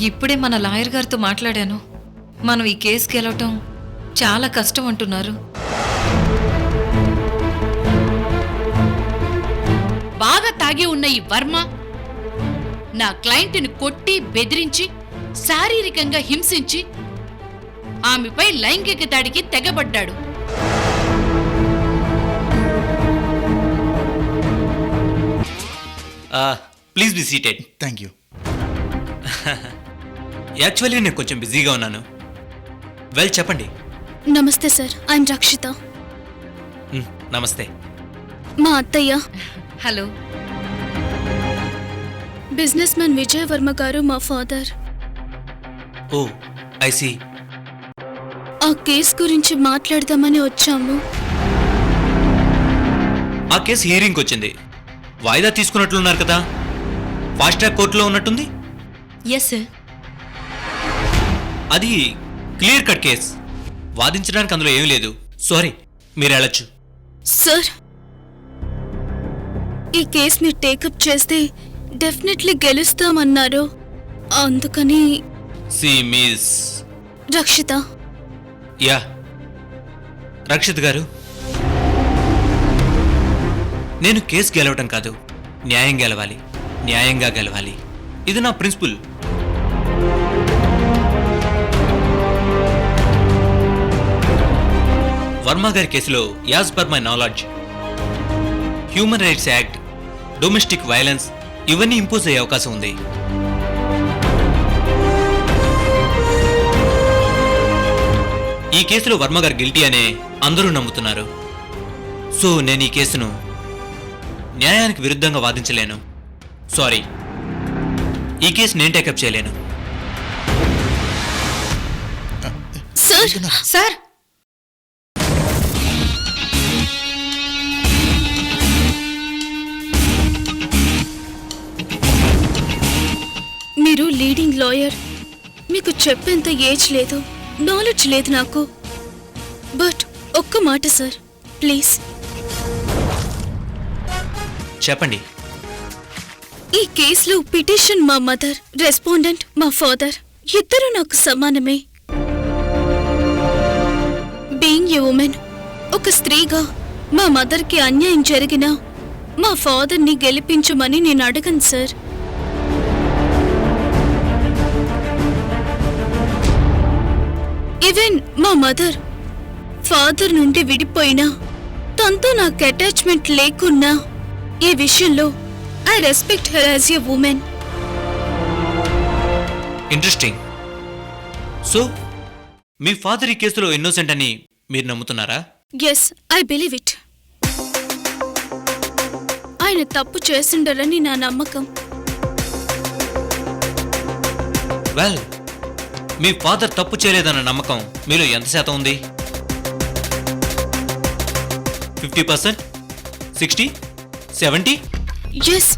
ఇప్పుడే మన లాయర్ గారితో మాట్లాడాను. మనం ఈ కేసు గెలవటం చాలా కష్టం అంటున్నారు. బాగా తాగి ఉన్న ఈ వర్మ నా క్లయింట్ని కొట్టి బెదిరించి శారీరకంగా హింసించి ఆమెపై లైంగిక దాడికి తెగబడ్డాడు. Please be seated. Thank you. Actually నేను కొంచెం బిజీగా ఉన్నాను. వెల్ చెప్పండి. నమస్తే సార్, ఐఎమ్ రక్షిత. నమస్తే. మా అత్తయ్య hello. Businessman Vijay Varma గారు మా ఫాదర్. Oh I see. ఆ కేసు గురించి మాట్లాడదామని వచ్చాము. ఆ కేసు హియరింగ్కి వచ్చింది. వాయిదా తీసుకున్నట్లున్నారు కదా. ఫాస్ట్ ట్రాక్ కోర్టులో ఉన్నట్టుంది. Yes sir. అది క్లియర్ కట్ కేస్. వాదించడానికి అందులో ఏమీ లేదు. సారీ, మీరు వెళ్ళొచ్చు. సార్, ఈ కేసు మీరు టేకప్ చేస్తే డెఫినెట్లీ గెలుస్తామన్నారు. అందుకని సి మిస్ రక్షిత. యా రక్షిత్ గారు, నేను కేసు గెలవటం కాదు, న్యాయం గెలవాలి, న్యాయంగా గెలవాలి. ఇది నా ప్రిన్సిపల్. వర్మ గారి కేసులో as per my knowledge human rights act, domestic violence ఇవన్నీ ఇంపోజ్ అయ్యే అవకాశం ఉంది. ఈ కేసులో వర్మ గారు గిల్టీ అనే అందరూ నమ్ముతున్నారు. సో నేను ఈ కేసును న్యాయానికి విరుద్ధంగా వాదించలేను. సారీ, ఈ కేసు నేను టేకప్ చేయలేను. సార్, సార్, మీరు లీడింగ్ లాయర్. మీకు చెప్పేంత ఏజ్ లేదు, నాలెడ్జ్ లేదు నాకు. బట్ ఒక్క మాట సార్, ప్లీజ్. చెప్పండి. ఈ కేసులో పిటిషన్ మా మదర్, రెస్పాండెంట్ మా ఫాదర్, ఇద్దరు నాకు సమానమే. బీయింగ్ ఎ ఉమెన్, ఒక స్త్రీగా మా మదర్కి అన్యాయం జరిగినా మా ఫాదర్ని గెలిపించమని నేను అడగను సార్. ఈవెన్ మా మదర్ ఫాదర్ నుండి విడిపోయినా, తనతో నాకు అటాచ్మెంట్ లేకున్నా, ఈ విషయంలో I respect her as a woman. Interesting. So మీ ఫాదర్ ఈ కేసులో ఇన్నోసెంట్ అని మీరు నమ్ముతున్నారా? Yes, I believe it. ఆయన తప్పు చేసిండరని నా నమ్మకం. వెల్, మీ ఫాదర్ తప్పు చేయలేదన్న నమ్మకం మీలో ఎంత శాతం ఉంది? 50%, 60, 70? ఎస్,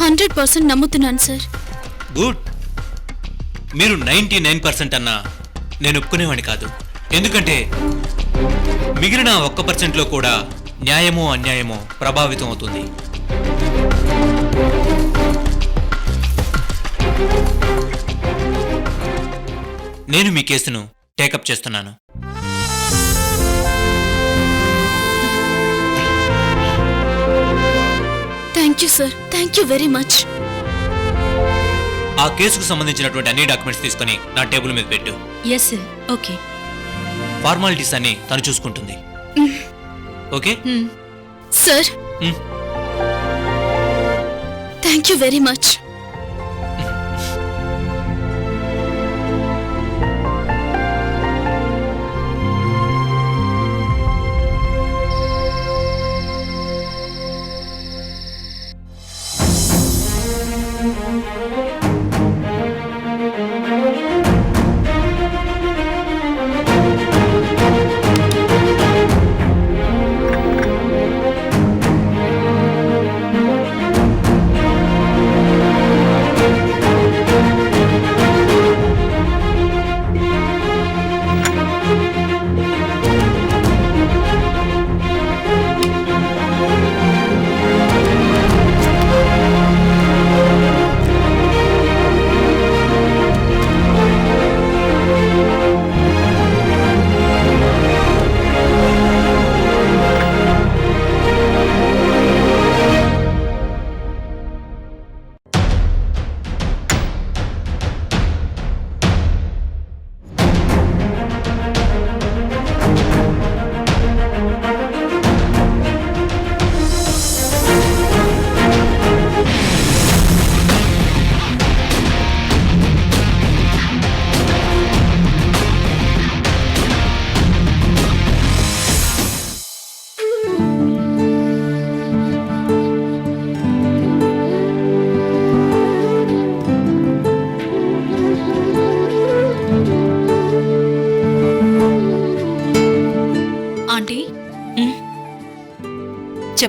100% నమ్ముతున్నాను సార్. గుడ్. మీరు 99% అన్నా నేను ఒప్పుకునేవాడిని కాదు. ఎందుకంటే మిగిలిన 1%లో కూడా న్యాయమో అన్యాయమో ప్రభావితం అవుతుంది. నేను మీ కేసును టేకప్ చేస్తున్నాను. Thank you sir, thank you very much. ఆ కేసుకు సంబంధించినటువంటి అన్ని డాక్యుమెంట్స్ తీసుకుని నా టేబుల్ మీద పెట్టు. Yes sir. ఓకే. ఫార్మాలిటీస్ అన్ని తను చూసుకుంటుంది. Okay sir, thank you very much.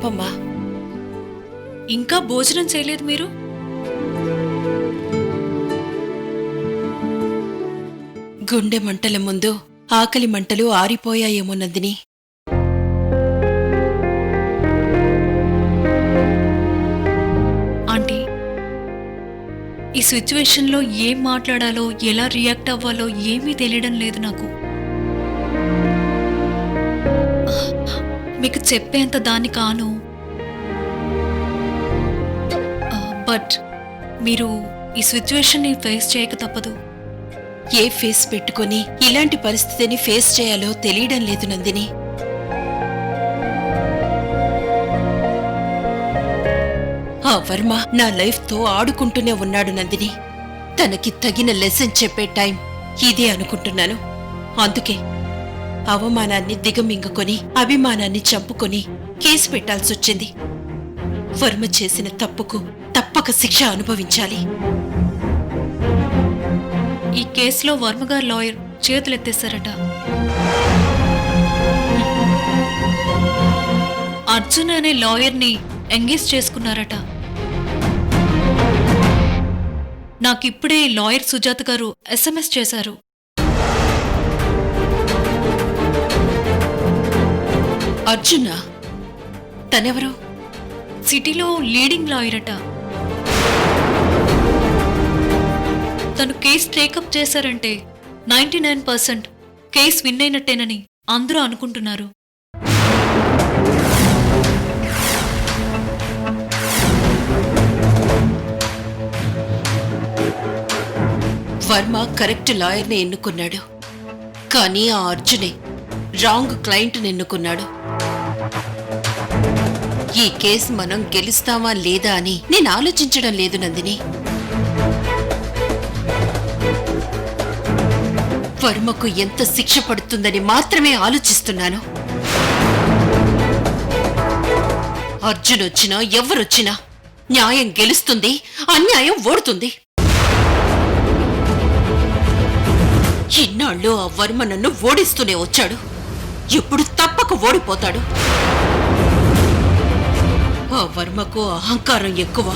చెప్పమ్మా. ఇంకా భోజనం చేయలేదు మీరు? గుండె మంటల ముందు ఆకలి మంటలు ఆరిపోయాయేమో నందిని. ఆంటీ, ఈ సిచ్యువేషన్లో ఏం మాట్లాడాలో ఎలా రియాక్ట్ అవ్వాలో ఏమీ తెలియడం లేదు నాకు. మీకు చెప్పేంత దాన్ని కాను, బట్ మీరు ఈ సిచ్యువేషన్ని ఫేస్ చేయక తప్పదు. ఏ ఫేస్ పెట్టుకొని ఇలాంటి పరిస్థితిని ఫేస్ చేయాలో తెలియడం లేదు నందిని. ఆ వర్మ నా లైఫ్తో ఆడుకుంటూనే ఉన్నాడు నందిని. తనకి తగిన లెసన్ చెప్పే టైం ఇదే అనుకుంటున్నాను. అందుకే అవమానాన్ని దిగమింగుకొని అభిమానాన్ని చంపుకొని కేసు పెట్టాల్సొచ్చింది. వర్మ చేసిన తప్పుకు తప్పక శిక్ష అనుభవించాలి. ఈ కేసులో వర్మగారు లాయర్ చేతులెత్తేశారట. అర్జున్ అనే లాయర్ని ఎంగేజ్ చేసుకున్నారట. నాకిప్పుడే లాయర్ సుజాత గారు ఎస్ఎంఎస్ చేశారు. అర్జునా? తనెవరు? సిటీలో లీడింగ్ లాయర్ అట. తను కేసు టేకప్ చేశారంటే 99% కేసు విన్ అయినట్టేనని అందరూ అనుకుంటున్నారు. వర్మ కరెక్ట్ లాయర్ని ఎన్నుకున్నాడు, కానీ ఆ అర్జునే రాంగ్ క్లయింట్ని ఎన్నుకున్నాడు. ఈ కేసు మనం గెలుస్తామా లేదా అని నేను ఆలోచించడం లేదు నందిని. వర్మకు ఎంత శిక్ష పడుతుందని మాత్రమే ఆలోచిస్తున్నాను. అర్జున్ వచ్చినా ఎవరొచ్చినా న్యాయం గెలుస్తుంది, అన్యాయం ఓడుతుంది. ఇన్నాళ్ళు ఆ వర్మ నన్ను ఓడిస్తూనే వచ్చాడు. ఇప్పుడు తప్పక ఓడిపోతాడు. ఆ వర్మకు అహంకారం ఎక్కువ.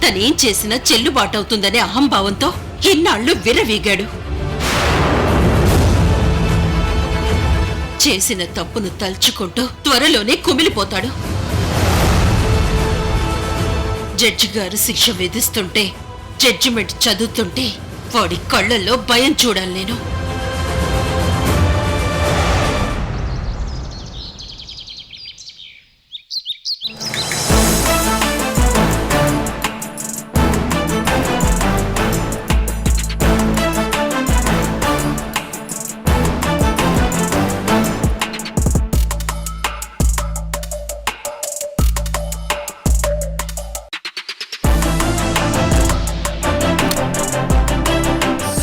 తనేం చేసినా చెల్లుబాటవుతుందనే అహంభావంతో ఇన్నాళ్ళు విర్రవీగాడు. చేసిన తప్పును తలుచుకుంటూ త్వరలోనే కుమిలిపోతాడు. జడ్జి గారు శిక్ష విధిస్తుంటే, జడ్జిమెంట్ చదువుతుంటే వాడి కళ్ళల్లో భయం చూడాలి నేను.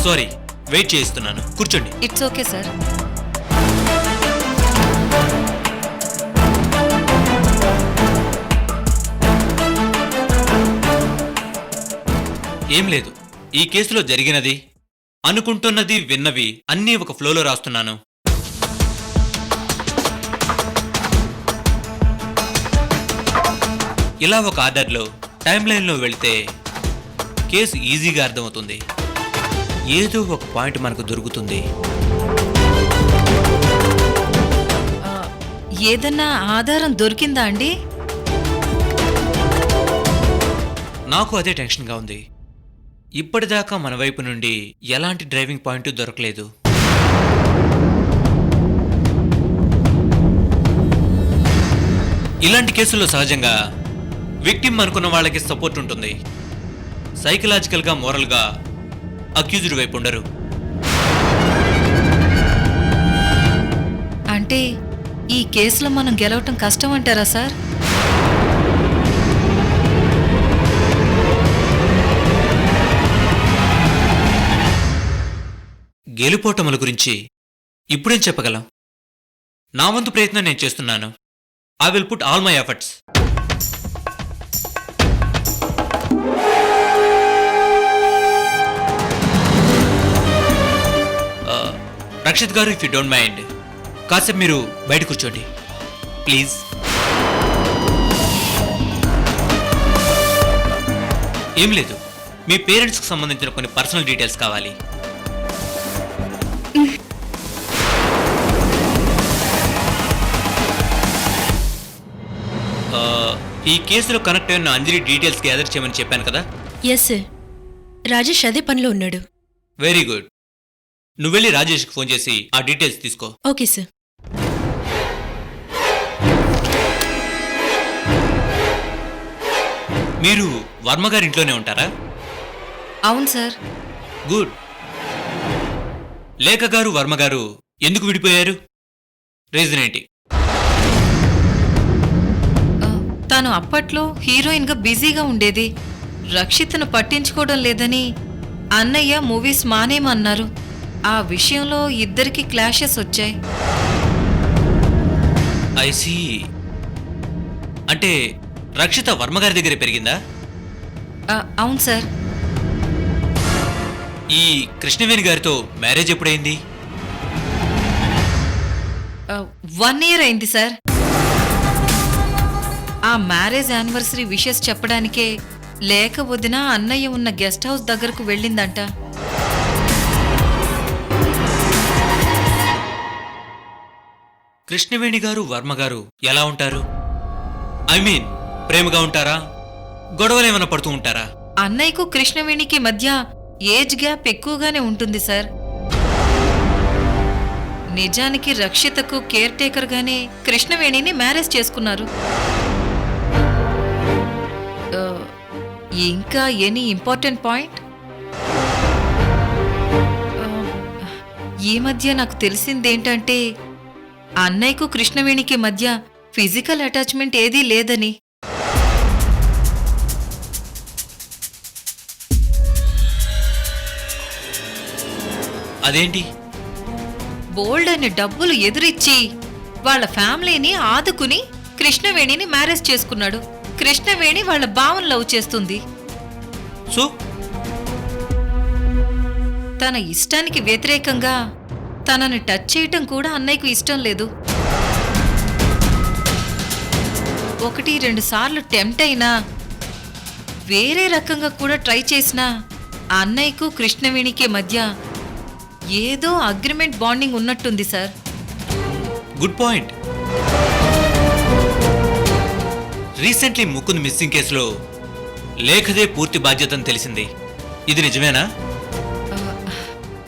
సారీ, వెయిట్ చేయిస్తున్నాను. కూర్చోండి. It's okay sir. ఏం లేదు, ఈ కేసులో జరిగినది, అనుకుంటున్నది, విన్నవి అన్నీ ఒక ఫ్లోలో రాస్తున్నాను. ఇలా ఒక ఆర్డర్లో టైం లైన్లో వెళ్తే కేసు ఈజీగా అర్థమవుతుంది. ఏదో ఒక పాయింట్ మనకు దొరుకుతుంది. ఏదన్నా ఆధారం దొరికిందా అండి? నాకు అదే టెన్షన్గా ఉంది. ఇప్పటిదాకా మన వైపు నుండి ఎలాంటి డ్రైవింగ్ పాయింట్ దొరకలేదు. ఇలాంటి కేసుల్లో సహజంగా విక్టిమ్ అనుకున్న వాళ్ళకి సపోర్ట్ ఉంటుంది. సైకలాజికల్గా, మోరల్గా అక్యూజ్డ్ వైపు ఉండరు. అంటే ఈ కేసులో మనం గెలవటం కష్టం అంటారా సార్? గెలుపోటముల గురించి ఇప్పుడేం చెప్పగలం? నా వంతు ప్రయత్నం నేను చేస్తున్నాను. I will put all my efforts. Rakshith గారు, ఇఫ్ యూ డోంట్ మైండ్, కాసేపు మీరు బయట కూర్చోండి ప్లీజ్. ఏం లేదు, మీ పేరెంట్స్కి సంబంధించిన కొన్ని పర్సనల్ డీటెయిల్స్ కావాలి. ఈ కేసులో కనెక్ట్ అయిన అంజలి డీటెయిల్స్ గ్యాదర్ చేయమని చెప్పాను కదా. ఎస్ సార్, రాజేష్ అదే పనిలో ఉన్నాడు. Very good. నువ్వు వెళ్ళి రాజేష్కి ఫోన్ చేసి ఆ డీటెయిల్స్ తీసుకో. Okay sir. మీరు వర్మ గారి ఇంట్లోనే ఉంటారా? అవును సార్. గుడ్. లేఖ గారు వర్మ గారు ఎందుకు విడిపోయారు? రీజన్ ఏంటి? తను అప్పట్లో హీరోయిన్గా బిజీగా ఉండేది. రక్షితను పట్టించుకోవడం లేదని అన్నయ్య మూవీస్ మానేమన్నారు. ఆ విషయంలో ఇద్దరికి క్లాషెస్ వచ్చాయి. ఐసీ. అంటే రక్షిత వర్మ గారి దగ్గరే పెరిగిందా? అవును సార్. ఈ కృష్ణవేణి గారితో మ్యారేజ్ ఎప్పుడైంది? 1 year అయింది సార్. ఆ మ్యారేజ్ యానివర్సరీ విషెస్ చెప్పడానికే లేక వదిన అన్నయ్య ఉన్న గెస్ట్ హౌస్ దగ్గరకు వెళ్ళిందంట. కృష్ణవేణి గారు వర్మ గారు ఎలా ఉంటారు? ఐ మీన్ ప్రేమగా ఉంటారా? గొడవలేమైనా పడుతూ ఉంటారా? అన్నయ్యకు కృష్ణవేణికి మధ్య ఏజ్ గ్యాప్ ఎక్కువగానే ఉంటుంది సార్. నిజానికి రక్షితకు కేర్ టేకర్ గానే కృష్ణవేణిని మ్యారేజ్ చేసుకున్నారు. ఇంకా ఎనీ ఇంపార్టెంట్ పాయింట్? ఈ మధ్య నాకు తెలిసిందేంటంటే అన్నయ్యకు కృష్ణవేణికి మధ్య ఫిజికల్ అటాచ్మెంట్ ఏదీ లేదని. అదేంటి? బోల్డ్ అని డబ్బులు ఎదురిచ్చి వాళ్ళ ఫ్యామిలీని ఆదుకుని కృష్ణవేణిని మ్యారేజ్ చేసుకున్నాడు. కృష్ణవేణి వాళ్ళ బావన్ లవ్ చేస్తుంది. సో తన ఇష్టానికి వ్యతిరేకంగా తనని టచ్ చేయటం కూడా అన్నయ్యకు ఇష్టం లేదు. 1-2 సార్లు టెంప్ట్ అయినా వేరే రకంగా కూడా ట్రై చేసినా అన్నయ్యకు కృష్ణవేణికి మధ్య ఏదో అగ్రిమెంట్ బాండింగ్ ఉన్నట్టుంది sir. Good point. Recently Mukund missing కేసులో లేఖదే పూర్తి బాధ్యతని తెలిసింది. ఇది నిజమేనా?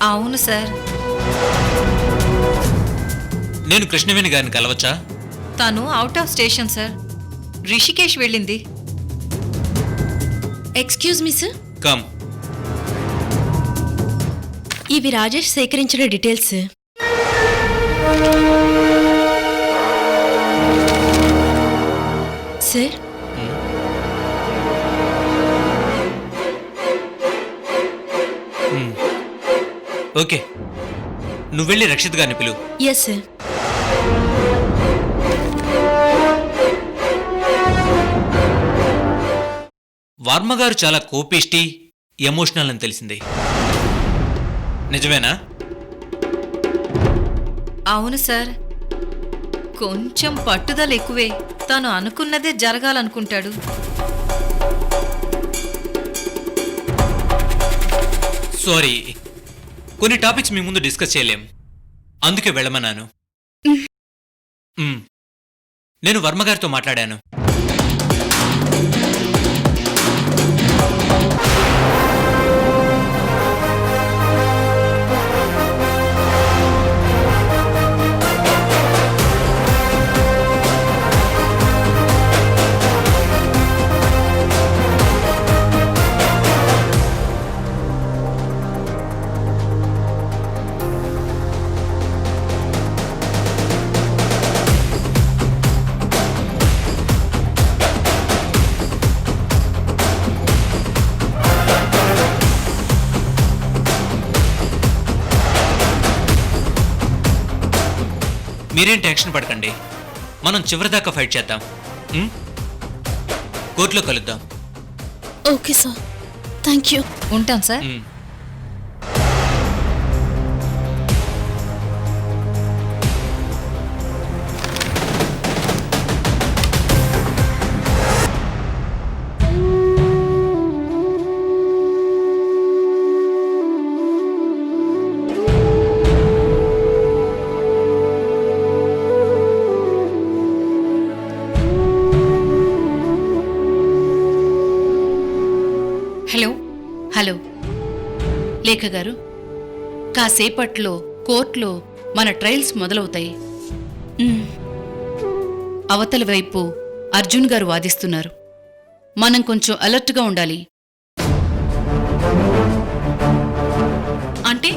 అవును సార్. నేను కృష్ణవేణి గారిని కలవచ్చా? తను out of station sir. Rishikesh వెళ్ళింది. Excuse me sir, come. ఇవి రాజేష్ సేకరించిన డీటెయిల్స్. సార్, ఓకే, నువ్వు వెళ్ళి రక్షిత్ గారిని పిలువు. Yes sir. వర్మ గారు చాలా కోపిష్టి, ఎమోషనల్ అని తెలిసింది. నిజమేనా? అవును సార్. కొంచెం పట్టుదల ఎక్కువే. తను అనుకున్నదే జరగాలనుకుంటాడు. సారీ, కొన్ని టాపిక్స్ మీ ముందు డిస్కస్ చేయలేం, అందుకే వెళ్ళమన్నాను. నేను వర్మ గారితో మాట్లాడాను. మీరేం టెన్షన్ పడకండి, మనం చివరిదాకా ఫైట్ చేద్దాం. కోర్టులో కలుద్దాం. Okay sir, thank you. ఉంటాం సార్. హలో లేఖ గారు, కాసేపట్లో కోర్టులో మన ట్రయల్స్ మొదలవుతాయి. అవతల వైపు అర్జున్ గారు వాదిస్తున్నారు. మనం కొంచెం అలర్ట్గా ఉండాలి. అంటే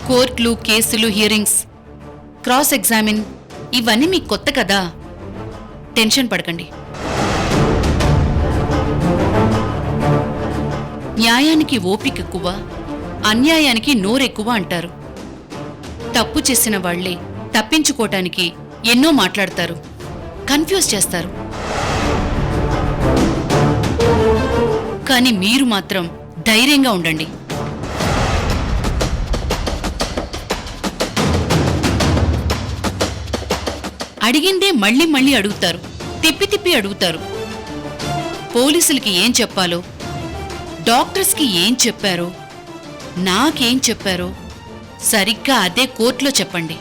కోర్టులు, కేసులు, హియరింగ్స్, క్రాస్ ఎగ్జామిన్ ఇవన్నీ మీకు కొత్త కదా. టెన్షన్ పడకండి. న్యాయానికి ఓపిక ఎక్కువ, అన్యాయానికి నోరెక్కువ అంటారు. తప్పు చేసిన వాళ్లే తప్పించుకోవటానికి ఎన్నో మాట్లాడతారు, కన్ఫ్యూజ్ చేస్తారు. కానీ మీరు మాత్రం ధైర్యంగా ఉండండి. అడిగిందే మళ్ళీ మళ్ళీ అడుగుతారు, తిప్పి తిప్పి అడుగుతారు. పోలీసులకి ఏం చెప్పాలో, డాక్టర్స్కి ఏం చెప్పారో, నాకేం చెప్పారో సరిగ్గా అదే కోర్టులో చెప్పండి.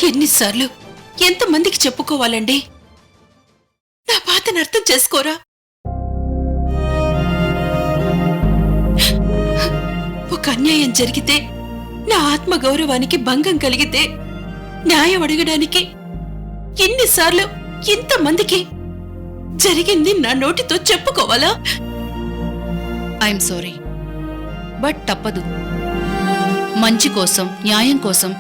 ఎన్నిసార్లు ఎంతమందికి చెప్పుకోవాలండి? నా బాధను అర్థం చేసుకోరా? ఒక అన్యాయం జరిగితే, నా ఆత్మగౌరవానికి భంగం కలిగితే న్యాయం అడగడానికి ఎన్నిసార్లు ఇంతమందికి జరిగింది నా నోటితో చెప్పుకోవాలా? ఐఎమ్ సారీ, బట్ తప్పదు. మంచి కోసం, న్యాయం కోసం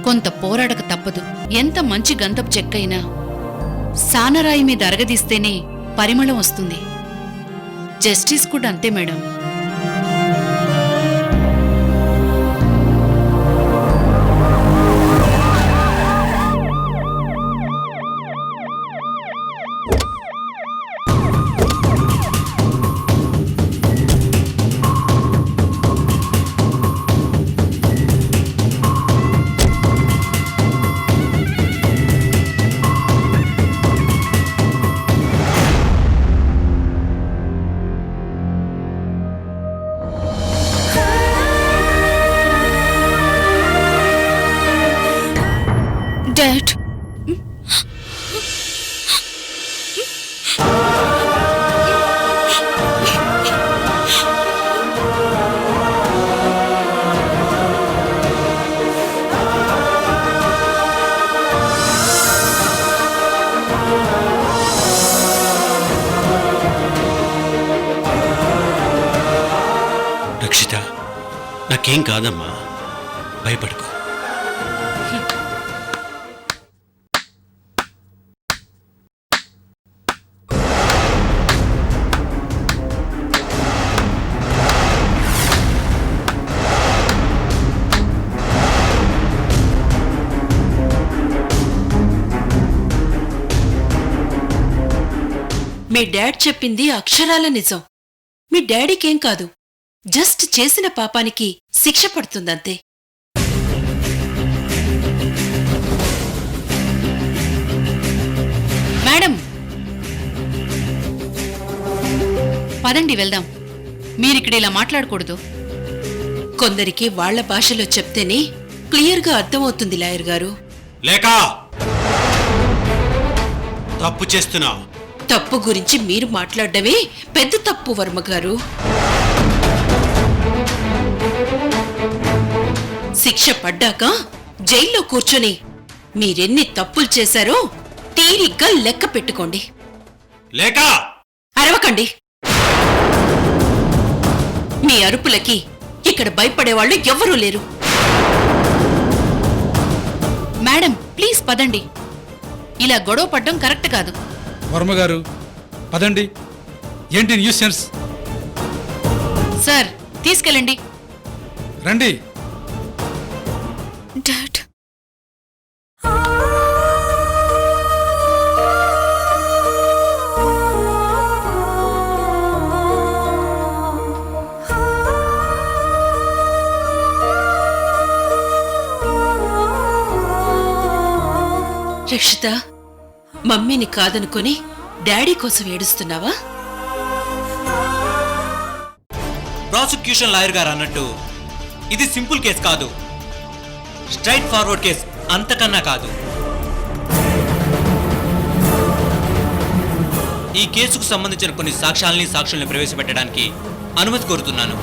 కొంత పోరాడక తప్పదు. ఎంత మంచి గంధపు చెక్కైనా సానరాయి మీద అరగదీస్తేనే పరిమళం వస్తుంది. జస్టిస్ కూడా అంతే మేడం. డాడ్, రక్షిత, నాకేం కాదమ్మా, భయపడకు. మీ డాడ్ చెప్పింది అక్షరాల నిజం. మీ డాడీకేం కాదు, జస్ట్ చేసిన పాపానికి శిక్ష పడుతుందంతే. మేడం, పదండి వెళ్దాం. మీరిక్కడ ఇలా మాట్లాడకూడదు. కొందరికి వాళ్ల భాషలో చెప్తేనే క్లియర్గా అర్థమవుతుంది లాయర్ గారు. లేక తప్పు చేస్తున్నావు. తప్పు గురించి మీరు మాట్లాడడమే పెద్ద తప్పు వర్మగారు. శిక్ష పడ్డాక జైల్లో కూర్చొని మీరెన్ని తప్పులు చేశారో తీరిగ్గా లెక్క పెట్టుకోండి. లేక అరవకండి. మీ అరుపులకి ఇక్కడ భయపడేవాళ్లు ఎవ్వరూ లేరు. మేడం ప్లీజ్ పదండి. ఇలా గొడవ పడ్డం కరెక్ట్ కాదు. వర్మగారు పదండి. ఏంటి న్యూసెన్స్? సార్ తీసుకెళ్ళండి. రండి. డాడ్, రక్షిత, మమ్మీని కాదనుకొని డాడీ కోసం ఏడుస్తున్నావా? ప్రాసిక్యూషన్ లాయర్ గారు అన్నట్టు ఇది సింపుల్ కేసు కాదు, స్ట్రైట్ ఫార్వర్డ్ కేసు, అంతకన్నా కాదు. ఈ కేసుకు సంబంధించిన కొన్ని సాక్ష్యాల్ని సాక్షుల్ని ప్రవేశపెట్టడానికి అనుమతి కోరుతున్నాను.